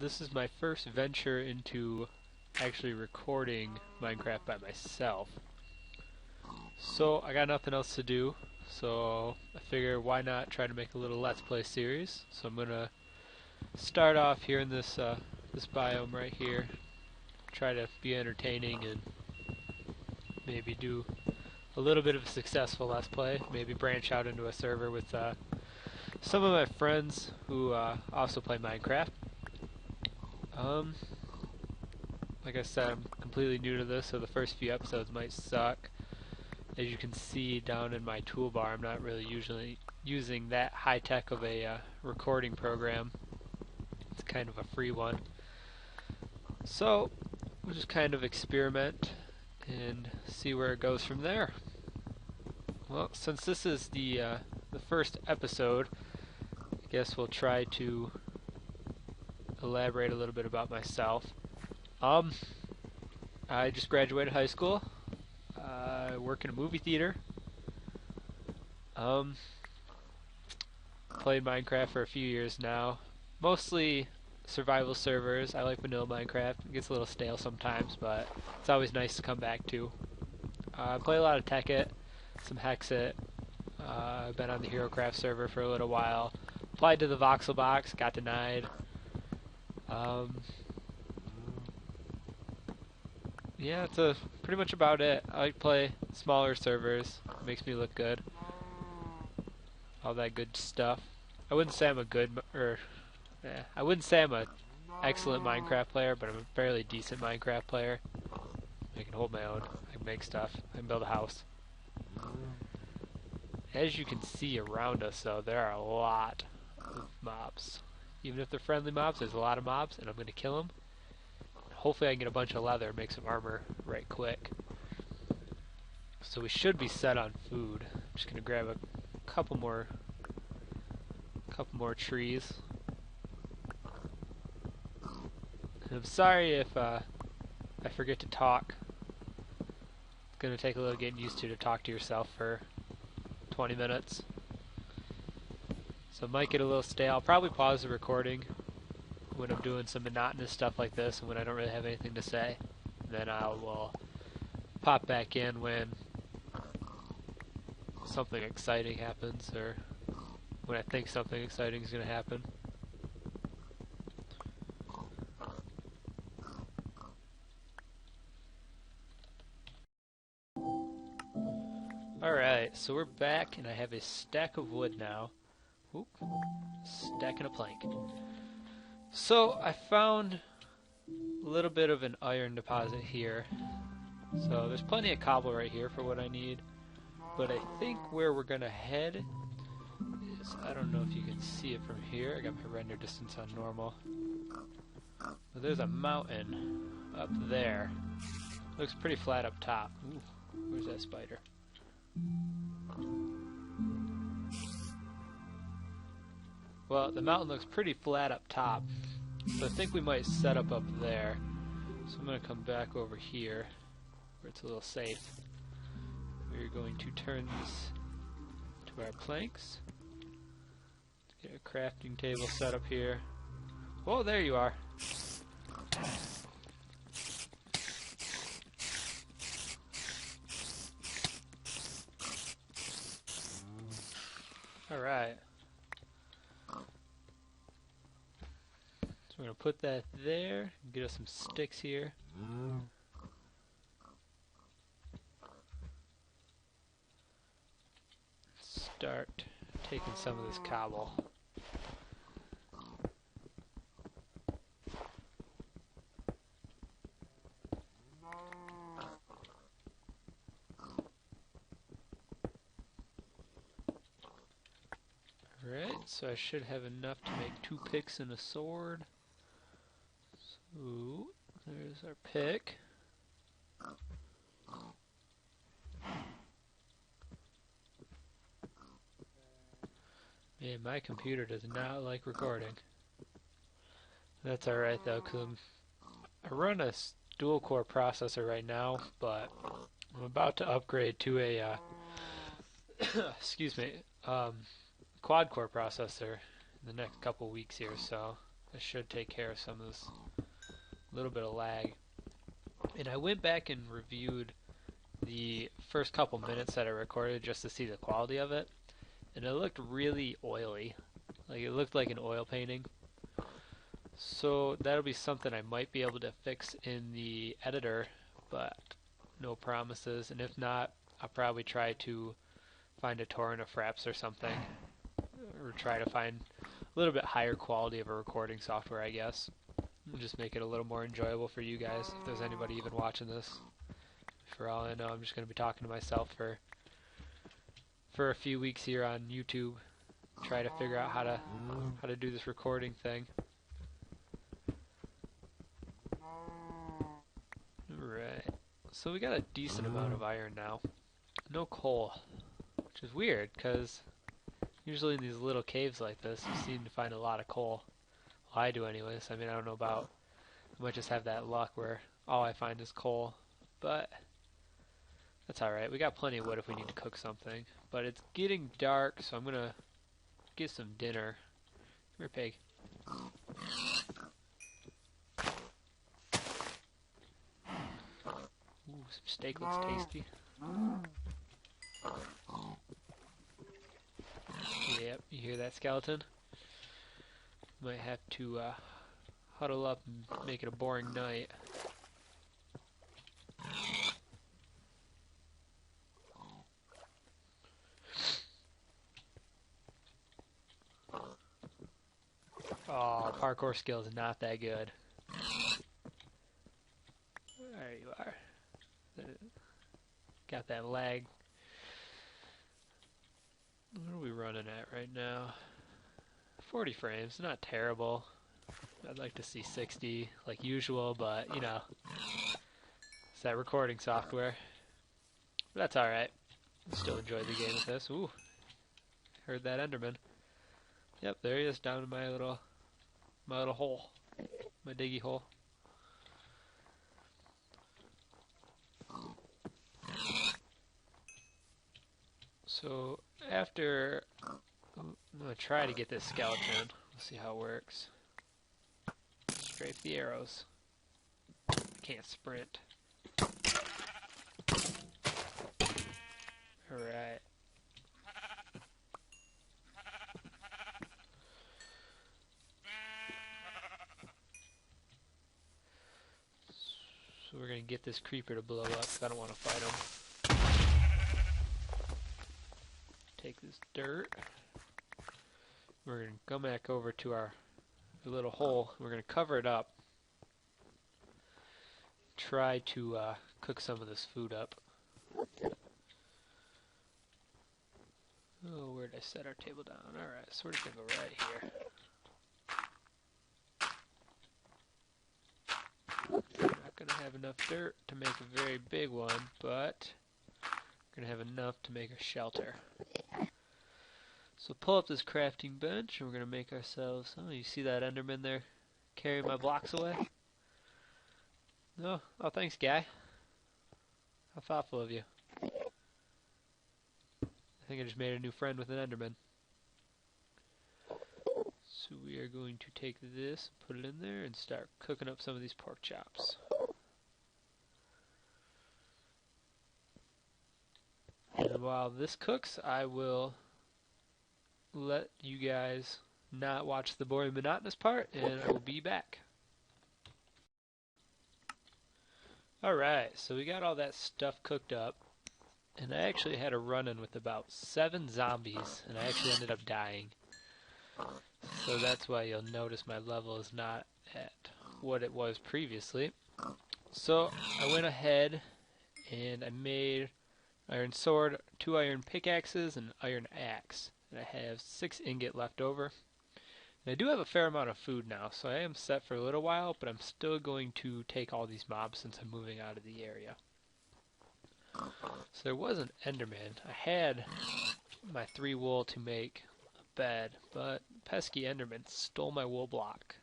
this is my first venture into actually recording Minecraft by myself. So I got nothing else to do, so I figure why not try to make a little Let's Play series. So I'm gonna start off here in this biome right here, try to be entertaining and maybe do a little bit of a successful Let's Play, maybe branch out into a server with some of my friends who also play Minecraft. Um, like I said, I'm completely new to this, so the first few episodes might suck. As you can see down in my toolbar, I'm not really usually using that high-tech of a recording program. It's kind of a free one. So, we'll just kind of experiment and see where it goes from there. Well, since this is the first episode, I guess we'll try to elaborate a little bit about myself. I just graduated high school. I work in a movie theater. Played Minecraft for a few years now. Mostly survival servers. I like vanilla Minecraft. It gets a little stale sometimes, but it's always nice to come back to. I play a lot of Tekkit, some Hexit. I've been on the HeroCraft server for a little while. Applied to the voxel box, got denied. Yeah, that's pretty much about it. I like to play smaller servers. It makes me look good. All that good stuff. I wouldn't say I'm a good, I wouldn't say I'm a excellent Minecraft player, but I'm a fairly decent Minecraft player. I can hold my own. I can make stuff. I can build a house. As you can see around us, though, there are a lot of mobs. Even if they're friendly mobs, there's a lot of mobs, and I'm going to kill them. Hopefully I can get a bunch of leather and make some armor right quick. So we should be set on food. I'm just going to grab a couple more trees. And I'm sorry if I forget to talk. It's going to take a little getting used to talk to yourself for 20 minutes. So it might get a little stale. I'll probably pause the recording when I'm doing some monotonous stuff like this and when I don't really have anything to say. And then I will pop back in when something exciting happens, or when I think something exciting is going to happen. Alright, so we're back and I have a stack of wood now. Oop, stack and a plank. So I found a little bit of an iron deposit here. So there's plenty of cobble right here for what I need. But I think where we're going to head is, I don't know if you can see it from here. I got my render distance on normal. But there's a mountain up there. Looks pretty flat up top. Ooh, where's that spider? Well, the mountain looks pretty flat up top, so I think we might set up there. So I'm going to come back over here, where it's a little safe. We're going to turn this to our planks. Get a crafting table set up here. Oh, there you are. Alright. So we're going to put that there, get us some sticks here. Start taking some of this cobble. Alright, so I should have enough to make 2 picks and a sword. So, there's our pick. Man, my computer does not like recording. That's alright though, because I run a dual core processor right now, but I'm about to upgrade to a excuse me, quad core processor in the next couple weeks here, so that should take care of some of this little bit of lag. And I went back and reviewed the first couple minutes that I recorded just to see the quality of it, and it looked really oily. Like, it looked like an oil painting. So that'll be something I might be able to fix in the editor, but no promises. And if not, I'll probably try to find a torrent of Fraps or something, or try to find a little bit higher quality of a recording software, I guess. And just make it a little more enjoyable for you guys, if there's anybody even watching this. For all I know, I'm just going to be talking to myself for a few weeks here on YouTube, try to figure out how to do this recording thing. Alright, so we got a decent amount of iron now. No coal, which is weird, because usually in these little caves like this, you seem to find a lot of coal. Well, I do anyways. I mean, I don't know about, I might just have that luck where all I find is coal, but that's alright. We got plenty of wood if we need to cook something. But it's getting dark, so I'm gonna get some dinner. Come here, pig. Ooh, some steak looks tasty. Yep, you hear that, skeleton? Might have to huddle up and make it a boring night. Oh, parkour skill is not that good. There you are. Got that lag. What are we running at right now? 40 frames, not terrible. I'd like to see 60 like usual, but you know, it's that recording software. But that's alright. Still enjoy the game with this. Ooh, heard that Enderman. Yep, there he is down in my little hole. My diggy hole. So after, I'm going to try to get this skeleton. We'll see how it works. Strafe the arrows. Can't sprint. Alright. So we're going to get this creeper to blow up because I don't want to fight him. Take this dirt. We're going to come back over to our little hole. We're going to cover it up. Try to cook some of this food up. Oh, where did I set our table down? Alright, so we're just going to go right here. Not going to have enough dirt to make a very big one, but we're going to have enough to make a shelter. So pull up this crafting bench, and we're going to make ourselves... Oh, you see that Enderman there carrying my blocks away? No? Oh, thanks, guy. How thoughtful of you. I think I just made a new friend with an Enderman. So we are going to take this, put it in there, and start cooking up some of these pork chops. And while this cooks, I will let you guys not watch the boring, monotonous part, and I will be back. Alright, so we got all that stuff cooked up, and I actually had a run-in with about 7 zombies, and I actually ended up dying. So that's why you'll notice my level is not at what it was previously. So I went ahead and I made iron sword, 2 iron pickaxes, and an iron axe. And I have 6 ingot left over. And I do have a fair amount of food now, so I am set for a little while, but I'm still going to take all these mobs since I'm moving out of the area. So there was an Enderman. I had my 3 wool to make a bed, but pesky Enderman stole my wool block.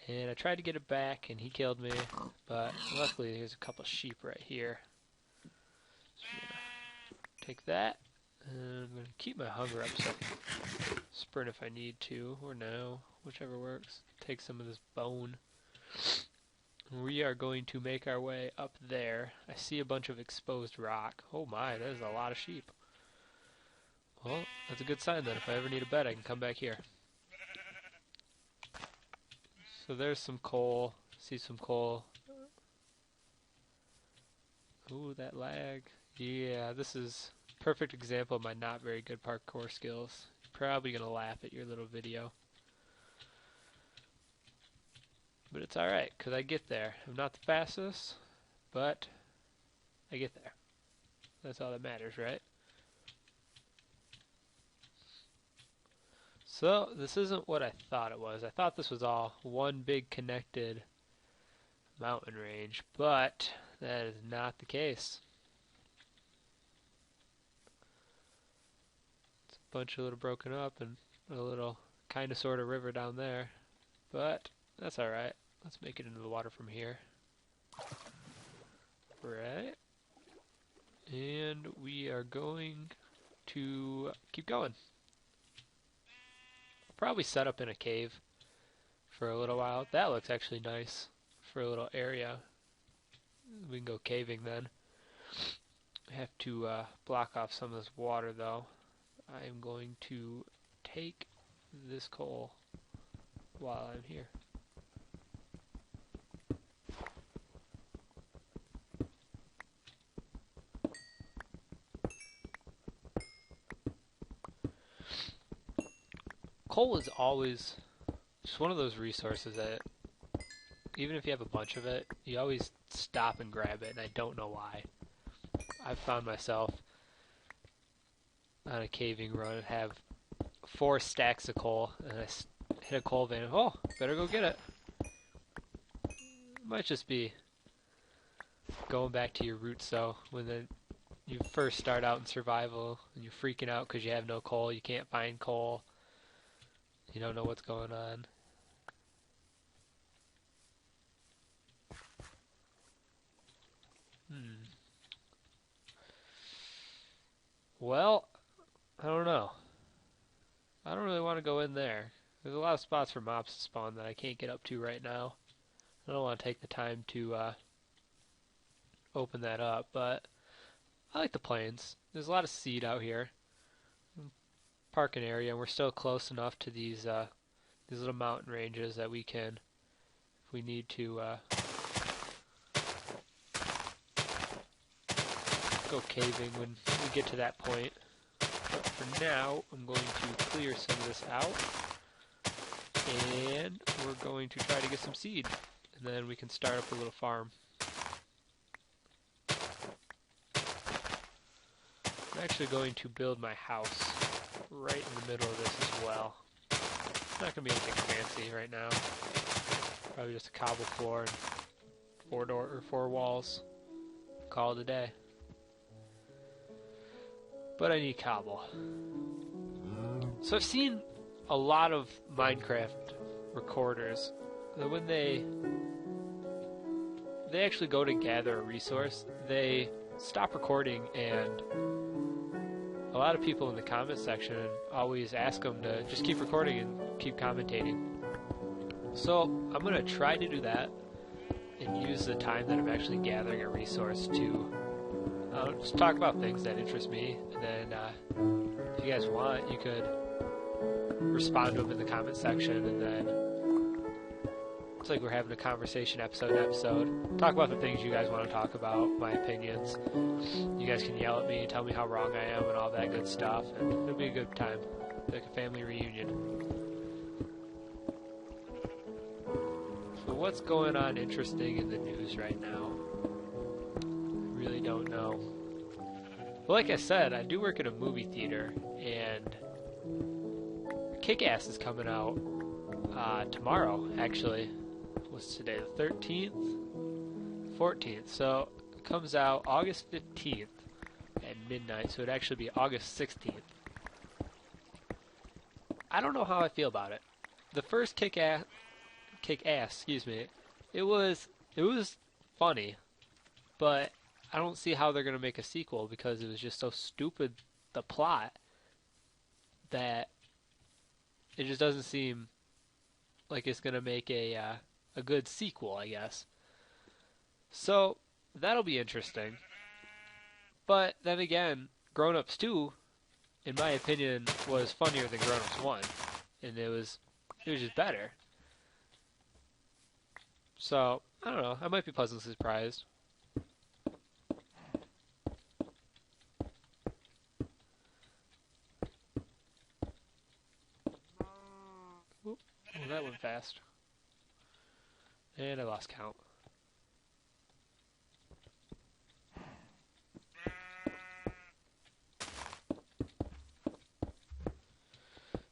And I tried to get it back, and he killed me, but luckily there's a couple sheep right here. So I'm gonna take that, And I'm going to keep my hunger up so I can sprint if I need to, or now, whichever works. Take some of this bone. We are going to make our way up there. I see a bunch of exposed rock. Oh my, that is a lot of sheep. Well, that's a good sign then. If I ever need a bed, I can come back here. So there's some coal. See some coal. Ooh, that lag. Yeah, this is a perfect example of my not very good parkour skills. You're probably going to laugh at your little video. But it's alright, because I get there. I'm not the fastest, but I get there. That's all that matters, right? So, this isn't what I thought it was. I thought this was all one big connected mountain range, but that is not the case. It's a bunch of little broken up and a little kind of sort of river down there, but that's alright. Let's make it into the water from here. Right. And we are going to keep going. I'll probably set up in a cave for a little while. That looks actually nice for a little area. We can go caving then. I have to block off some of this water though. I am going to take this coal while I'm here. Coal is always just one of those resources that, even if you have a bunch of it, you always stop and grab it, and I don't know why. I've found myself on a caving run and have 4 stacks of coal, and I hit a coal vein. Oh, better go get it. It might just be going back to your roots, though, when you first start out in survival, and you're freaking out because you have no coal, you can't find coal. You don't know what's going on. Well, I don't know. I don't really want to go in there. There's a lot of spots for mobs to spawn that I can't get up to right now. I don't want to take the time to open that up, but I like the plains. There's a lot of seed out here. Parking area, and we're still close enough to these little mountain ranges that we can, if we need to, go caving when we get to that point. But for now, I'm going to clear some of this out, and we're going to try to get some seed, and then we can start up a little farm. I'm actually going to build my house right in the middle of this as well. It's not going to be anything fancy right now. Probably just a cobble floor and 4 walls. Call it a day. But I need cobble. So I've seen a lot of Minecraft recorders that when they actually go to gather a resource, they stop recording, and a lot of people in the comment section always ask them to just keep recording and keep commentating. So I'm going to try to do that and use the time that I'm actually gathering a resource to just talk about things that interest me, and then if you guys want, you could respond to them in the comment section, and then it's like we're having a conversation episode to episode. Talk about the things you guys want to talk about, my opinions. You guys can yell at me, tell me how wrong I am, and all that good stuff, and it'll be a good time, like a family reunion. So what's going on interesting in the news right now? I really don't know. But like I said, I do work at a movie theater, and Kick-Ass is coming out tomorrow, actually. What's today, the 13th? 14th. So it comes out August 15th at midnight, so it'd actually be August 16th. I don't know how I feel about it. The first Kick-Ass, excuse me, it was funny, but I don't see how they're going to make a sequel because it was just so stupid the plot that it just doesn't seem like it's gonna make a good sequel, I guess. So that'll be interesting. But then again, Grown Ups 2, in my opinion, was funnier than Grown Ups 1, and it was just better. So I don't know. I might be pleasantly surprised. Oop. Oh, that went fast. And I lost count.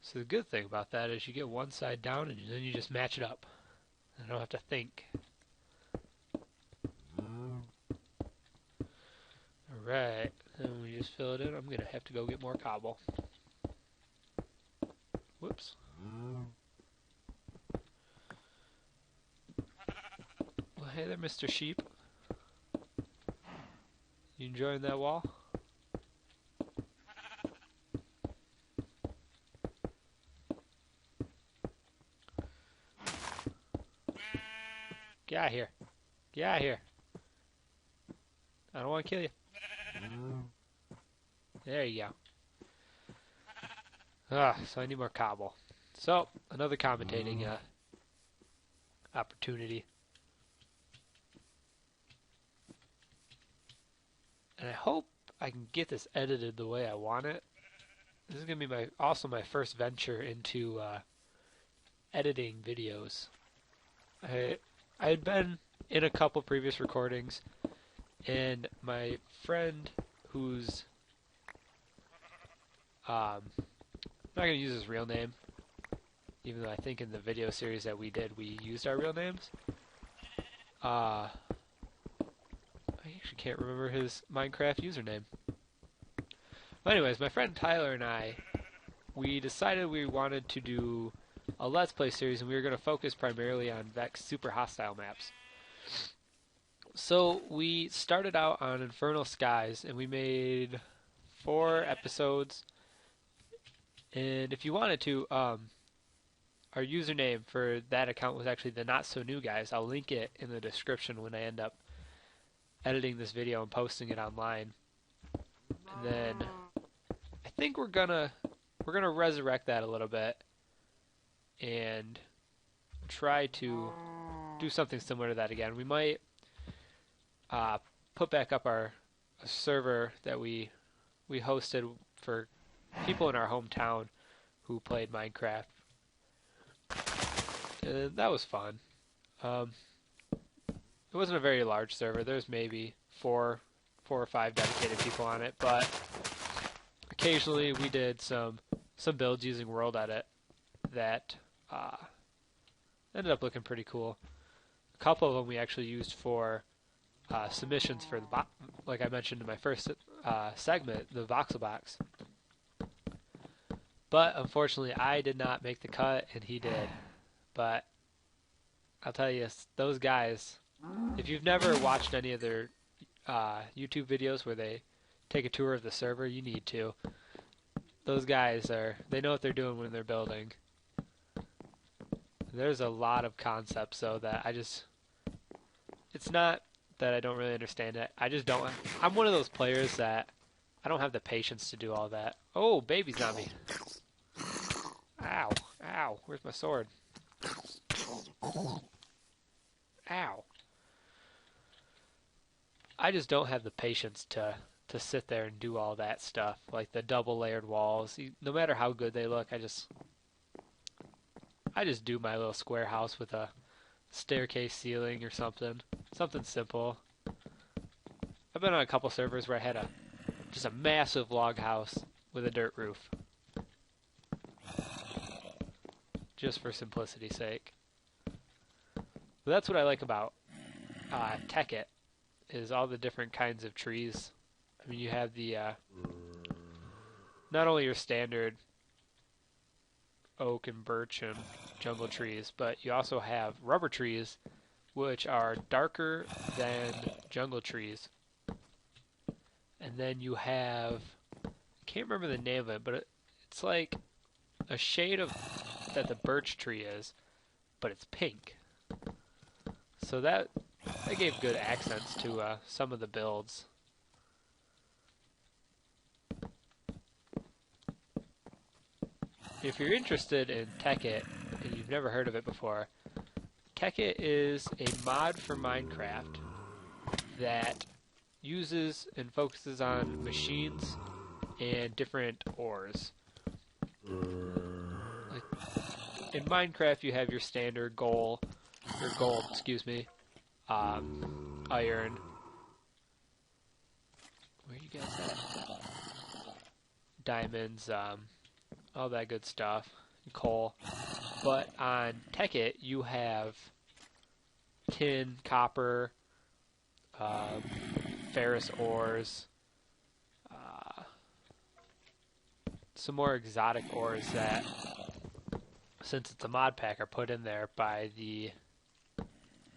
So the good thing about that is you get one side down and then you just match it up. I don't have to think. Alright, and we just fill it in. I'm going to have to go get more cobble. Whoops. Well, hey there, Mr. Sheep. You enjoying that wall? Get out of here. Get out of here. I don't want to kill you. There you go. So I need more cobble. So, another commentating opportunity. And I hope I can get this edited the way I want it. This is going to be also my first venture into editing videos. I had been in a couple previous recordings, and my friend who's I'm not going to use his real name, even though I think in the video series that we did, we used our real names. I actually can't remember his Minecraft username. But anyways, my friend Tyler and I, we decided we wanted to do a Let's Play series, and we were going to focus primarily on Vex Super Hostile maps. So we started out on Infernal Skies, and we made 4 episodes. And if you wanted to, our username for that account was actually the Not So New Guys. I'll link it in the description when I end up editing this video and posting it online. And then I think we're gonna resurrect that a little bit and try to do something similar to that again. We might put back up our server that we hosted for people in our hometown who played Minecraft. And that was fun. It wasn't a very large server. There's maybe four or five dedicated people on it, but occasionally we did some builds using World Edit that ended up looking pretty cool. A couple of them we actually used for submissions for the like I mentioned in my first segment, the voxel box. But unfortunately, I did not make the cut, and he did. But I'll tell you, those guys, if you've never watched any of their YouTube videos where they take a tour of the server, you need to. Those guys they know what they're doing when they're building. There's a lot of concepts, though, that it's not that I don't really understand it. I just don't. I'm one of those players that I don't have the patience to do all that. Oh, baby zombie. Ow. Ow. Where's my sword? Ow. I just don't have the patience to sit there and do all that stuff, like the double layered walls. No matter how good they look, I just do my little square house with a staircase ceiling or something simple. I've been on a couple servers where I had just a massive log house with a dirt roof, just for simplicity's sake. But that's what I like about Tekkit, is all the different kinds of trees. I mean, you have the not only your standard oak and birch and jungle trees, but you also have rubber trees, which are darker than jungle trees. And then you have can't remember the name of it, but it's like a shade of that the birch tree is, but it's pink. So that gave good accents to some of the builds. If you're interested in Tekkit and you've never heard of it before, Tekkit is a mod for Minecraft that uses and focuses on machines and different ores. Like in Minecraft, you have your standard gold, excuse me, iron. Where you guys at? Diamonds, all that good stuff, coal. But on Tekkit, you have tin, copper, ferrous ores, some more exotic ores that, since it's a mod pack, are put in there by the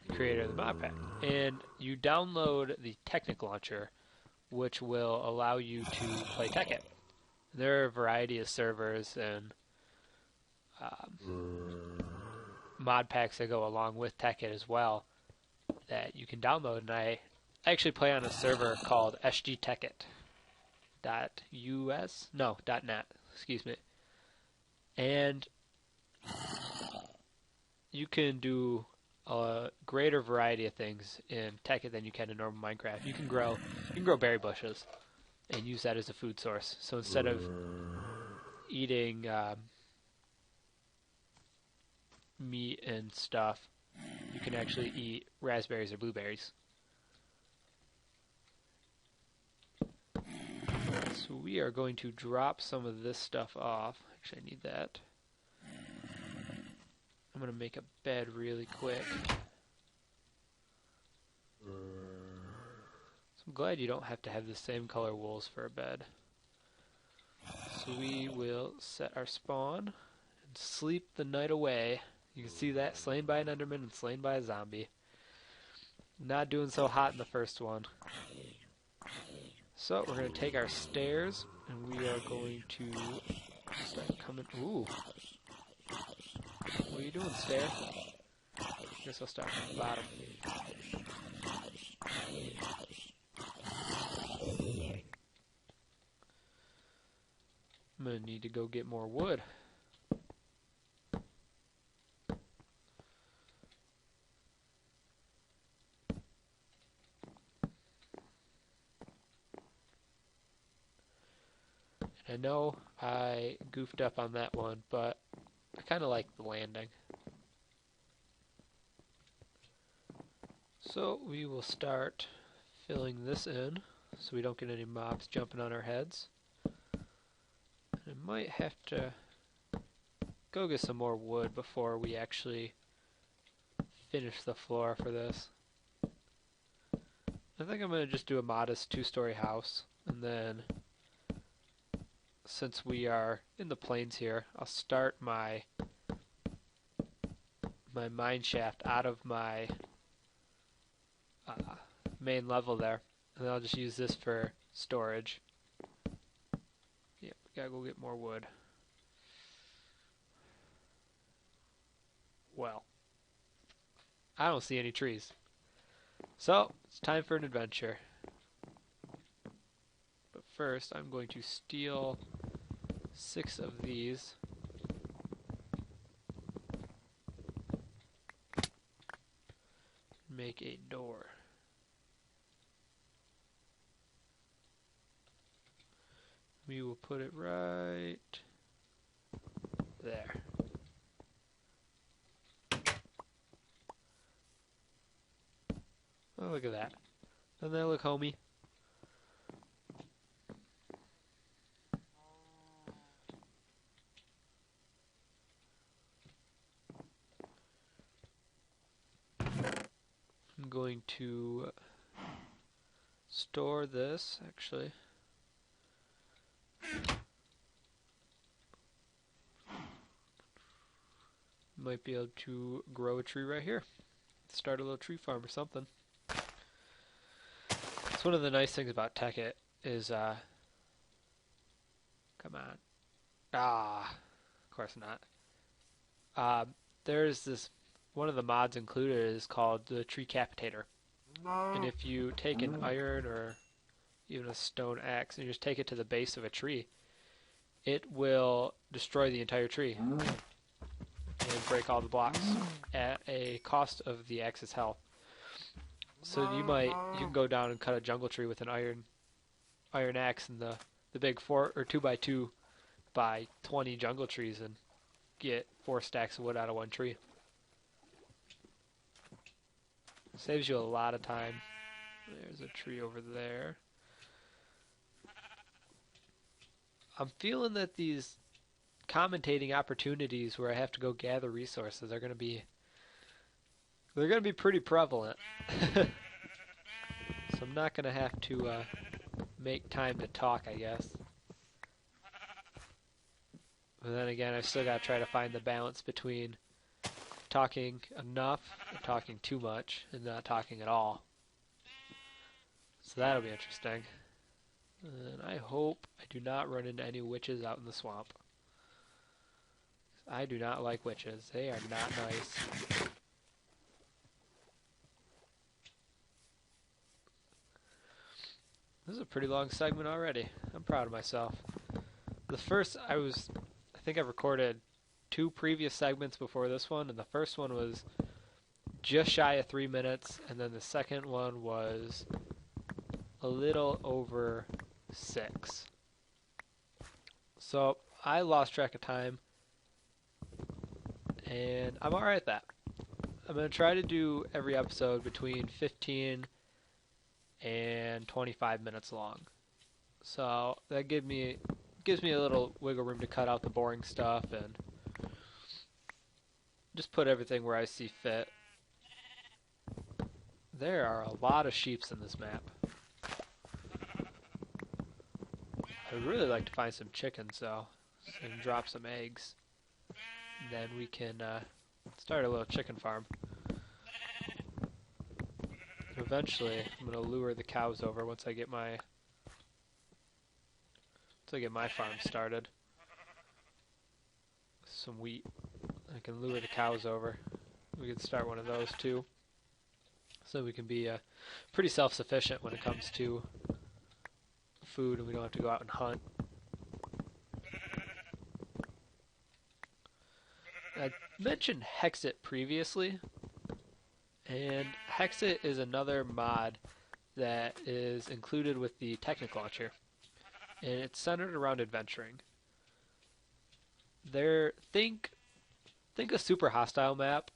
creator of the mod pack. And you download the Technic Launcher, which will allow you to play Tekkit. There are a variety of servers and mod packs that go along with Tekkit as well that you can download. And I actually play on a server called sgtekkit.us? No, .net, excuse me. And you can do a greater variety of things in Tekkit than you can in normal Minecraft. You can grow berry bushes and use that as a food source. So instead of eating meat and stuff, you can actually eat raspberries or blueberries. So we are going to drop some of this stuff off. Actually, I need that. I'm going to make a bed really quick. So I'm glad you don't have to have the same color wools for a bed. So we will set our spawn and sleep the night away. You can see that, slain by an Enderman and slain by a zombie. Not doing so hot in the first one. So we're going to take our stairs and we are going to start coming. Ooh. What are you doing, stair? I guess I'll start from the bottom. I'm going to need to go get more wood. I know I goofed up on that one, but I kind of like the landing. So we will start filling this in so we don't get any mobs jumping on our heads. I might have to go get some more wood before we actually finish the floor for this. I think I'm going to just do a modest 2-story house, and then since we are in the plains here, I'll start my mine shaft out of my main level there, and then I'll just use this for storage. Yeah, we gotta go get more wood. Well, I don't see any trees. So, it's time for an adventure. But first, I'm going to steal 6 of these. Make a door. We will put it right there. Oh, look at that. Doesn't that look homey? I'm going to store this, actually. Might be able to grow a tree right here. Start a little tree farm or something. It's one of the nice things about Tekkit is Come on. Ah, of course not. There's this, one of the mods included is called the Tree Capitator. And if you take an iron or even a stone axe and you just take it to the base of a tree, it will destroy the entire tree and break all the blocks at a cost of the axe's health. So you can go down and cut a jungle tree with an iron axe and the big 4 or 2x2 by 20 jungle trees and get 4 stacks of wood out of one tree. Saves you a lot of time. There's a tree over there. I'm feeling that these commentating opportunities where I have to go gather resources are going to be pretty prevalent. So I'm not going to have to make time to talk, I guess. But then again, I've still got to try to find the balance between talking enough and talking too much and not talking at all. So that'll be interesting. And I hope I do not run into any witches out in the swamp. I do not like witches. They are not nice. This is a pretty long segment already. I'm proud of myself. The first, I think I've recorded 2 previous segments before this one, and the first one was just shy of 3 minutes, and then the second one was a little over 6. So I lost track of time, and I'm alright at that. I'm going to try to do every episode between 15 and 25 minutes long. So that gives me a little wiggle room to cut out the boring stuff and just put everything where I see fit. There are a lot of sheeps in this map. I'd really like to find some chickens though, and drop some eggs. Then we can start a little chicken farm. Eventually, I'm going to lure the cows over once I get my farm started. Some wheat. I can lure the cows over. We can start one of those too. So we can be pretty self-sufficient when it comes to food and we don't have to go out and hunt. I mentioned Hexit previously, and Hexit is another mod that is included with the Technic Launcher, and it's centered around adventuring. Think a super hostile map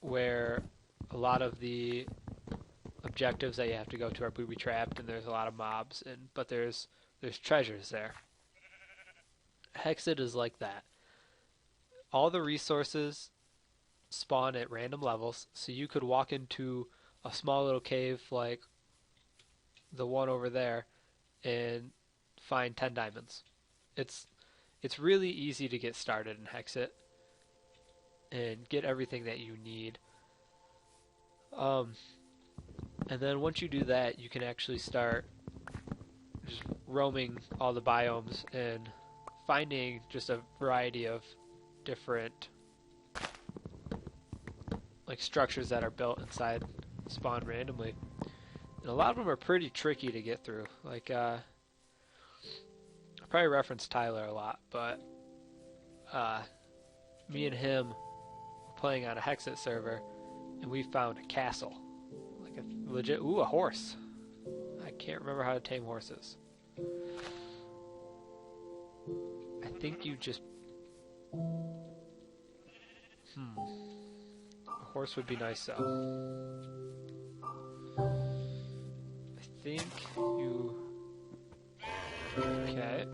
where a lot of the objectives that you have to go to are booby-trapped and there's a lot of mobs, but there's treasures there. Hexit is like that. All the resources spawn at random levels, so you could walk into a small little cave like the one over there and find 10 diamonds. It's really easy to get started in Hexit and get everything that you need. And then once you do that, you can actually start just roaming all the biomes and finding just a variety of different structures that are built inside spawn randomly. And a lot of them are pretty tricky to get through. I probably reference Tyler a lot, but me and him were playing on a Hexit server and we found a castle. A horse. I can't remember how to tame horses. I think you just... A horse would be nice though. I think you... Okay.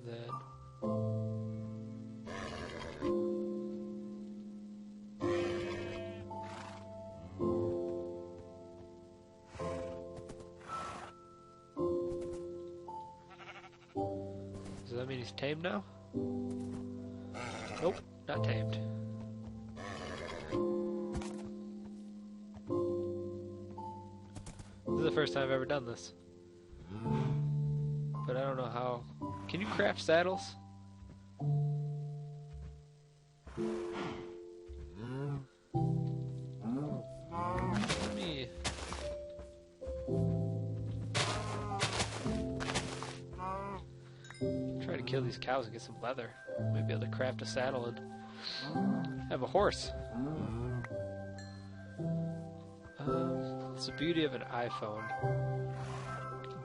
Then... Does that mean he's tamed now? Nope, not tamed. This is the first time I've ever done this. But I don't know how Can you craft saddles? Let me... try to kill these cows and get some leather. Maybe able to craft a saddle and have a horse. It's the beauty of an iPhone.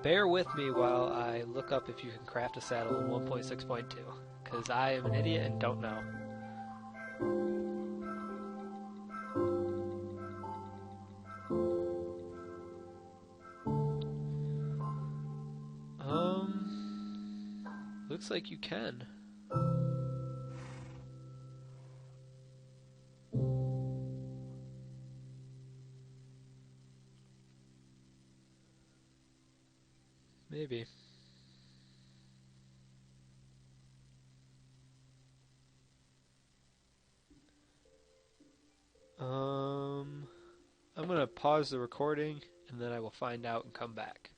Bear with me while I look up if you can craft a saddle in 1.6.2, because I am an idiot and don't know. Looks like you can. Maybe. I'm gonna pause the recording and then I will find out and come back.